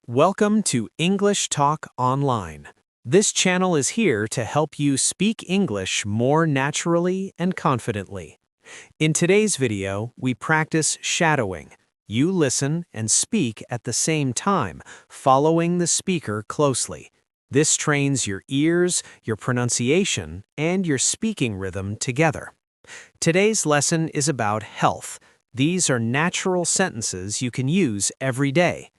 Welcome to English Talk Online. This channel is here to help you speak English more naturally and confidently. In today's video, we practice shadowing. You listen and speak at the same time, following the speaker closely. This trains your ears, your pronunciation, and your speaking rhythm together. Today's lesson is about health. These are natural sentences you can use every day.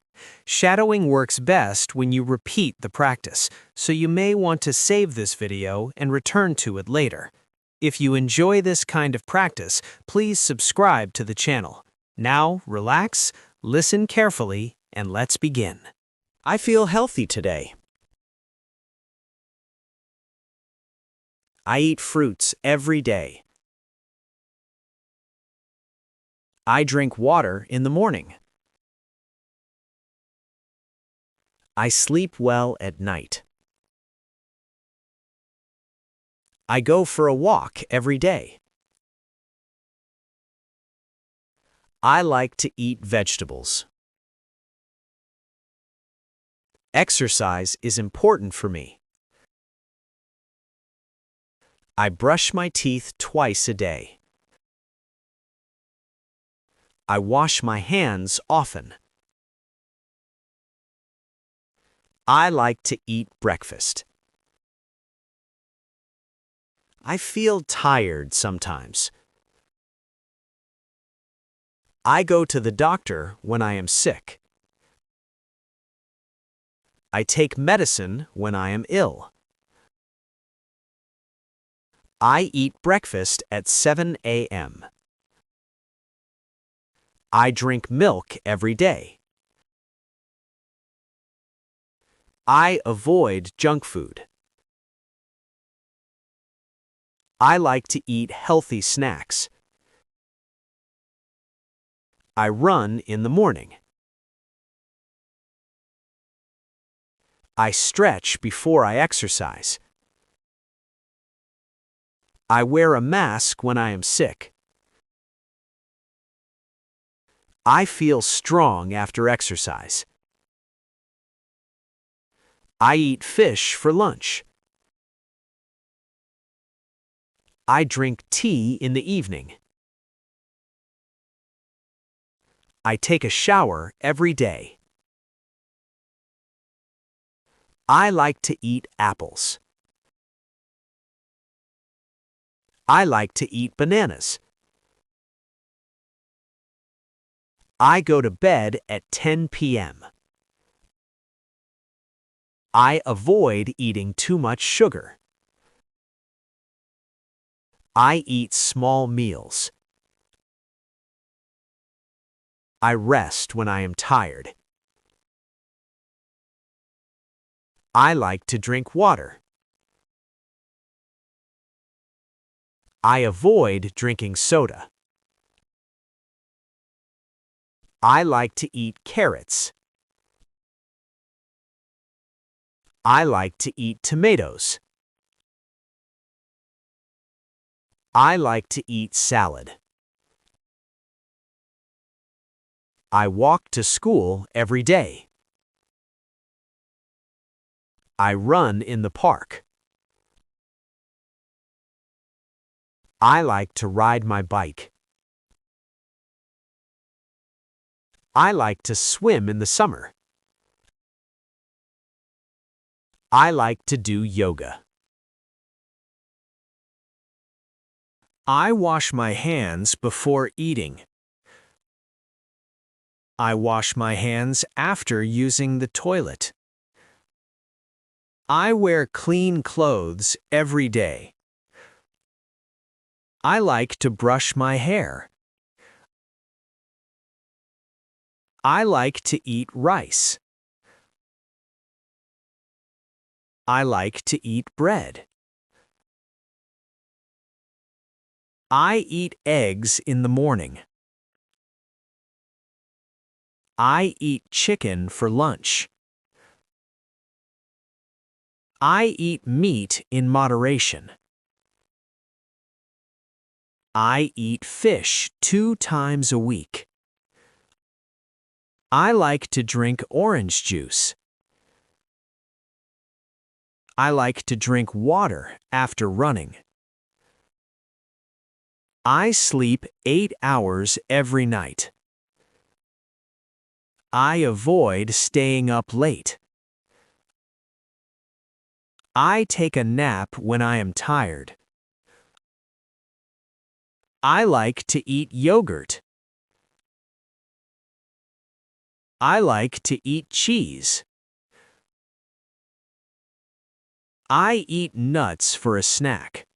Shadowing works best when you repeat the practice, so you may want to save this video and return to it later. If you enjoy this kind of practice, please subscribe to the channel. Now, relax, listen carefully, and let's begin. I feel healthy today. I eat fruits every day. I drink water in the morning. I sleep well at night. I go for a walk every day. I like to eat vegetables. Exercise is important for me. I brush my teeth twice a day. I wash my hands often. I like to eat breakfast. I feel tired sometimes. I go to the doctor when I am sick. I take medicine when I am ill. I eat breakfast at 7 a.m. I drink milk every day. I avoid junk food. I like to eat healthy snacks. I run in the morning. I stretch before I exercise. I wear a mask when I am sick. I feel strong after exercise. I eat fish for lunch. I drink tea in the evening. I take a shower every day. I like to eat apples. I like to eat bananas. I go to bed at 10 p.m. I avoid eating too much sugar. I eat small meals. I rest when I am tired. I like to drink water. I avoid drinking soda. I like to eat carrots. I like to eat tomatoes. I like to eat salad. I walk to school every day. I run in the park. I like to ride my bike. I like to swim in the summer. I like to do yoga. I wash my hands before eating. I wash my hands after using the toilet. I wear clean clothes every day. I like to brush my hair. I like to eat rice. I like to eat bread. I eat eggs in the morning. I eat chicken for lunch. I eat meat in moderation. I eat fish 2 times a week. I like to drink orange juice. I like to drink water after running. I sleep 8 hours every night. I avoid staying up late. I take a nap when I am tired. I like to eat yogurt. I like to eat cheese. I eat nuts for a snack.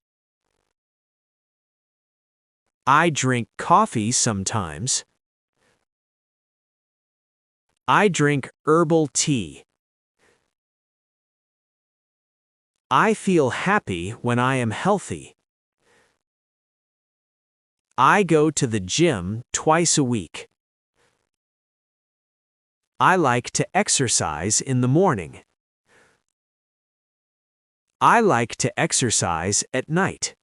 I drink coffee sometimes. I drink herbal tea. I feel happy when I am healthy. I go to the gym twice a week. I like to exercise in the morning. I like to exercise at night.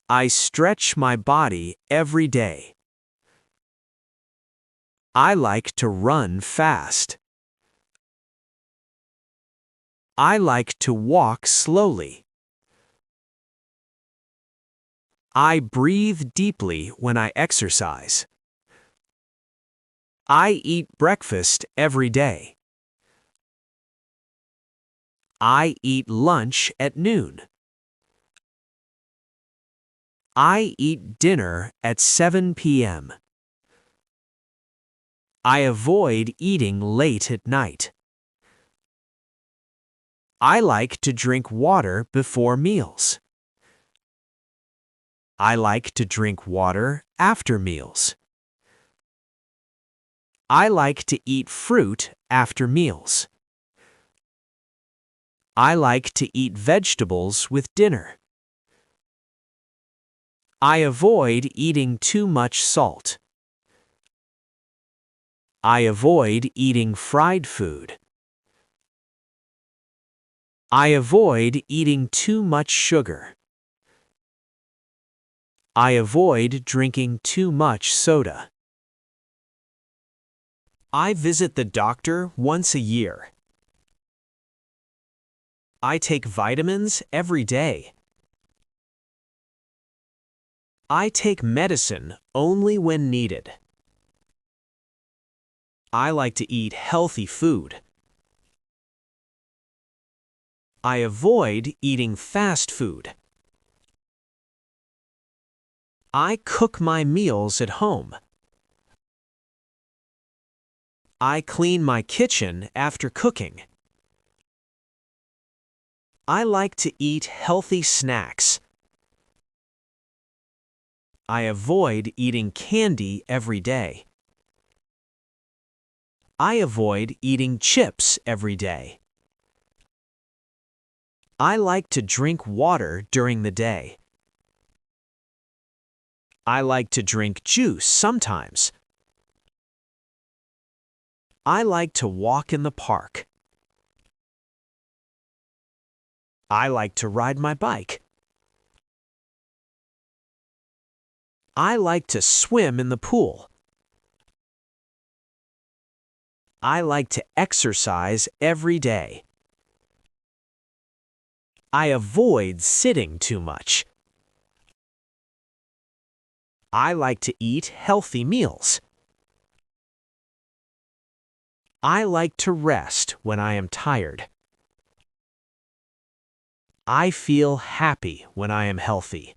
I stretch my body every day. I like to run fast. I like to walk slowly. I breathe deeply when I exercise. I eat breakfast every day. I eat lunch at noon. I eat dinner at 7 p.m. I avoid eating late at night. I like to drink water before meals. I like to drink water after meals. I like to eat fruit after meals. I like to eat vegetables with dinner. I avoid eating too much salt. I avoid eating fried food. I avoid eating too much sugar. I avoid drinking too much soda. I visit the doctor once a year. I take vitamins every day. I take medicine only when needed. I like to eat healthy food. I avoid eating fast food. I cook my meals at home. I clean my kitchen after cooking. I like to eat healthy snacks. I avoid eating candy every day. I avoid eating chips every day. I like to drink water during the day. I like to drink juice sometimes. I like to walk in the park. I like to ride my bike. I like to swim in the pool. I like to exercise every day. I avoid sitting too much. I like to eat healthy meals. I like to rest when I am tired. I feel happy when I am healthy.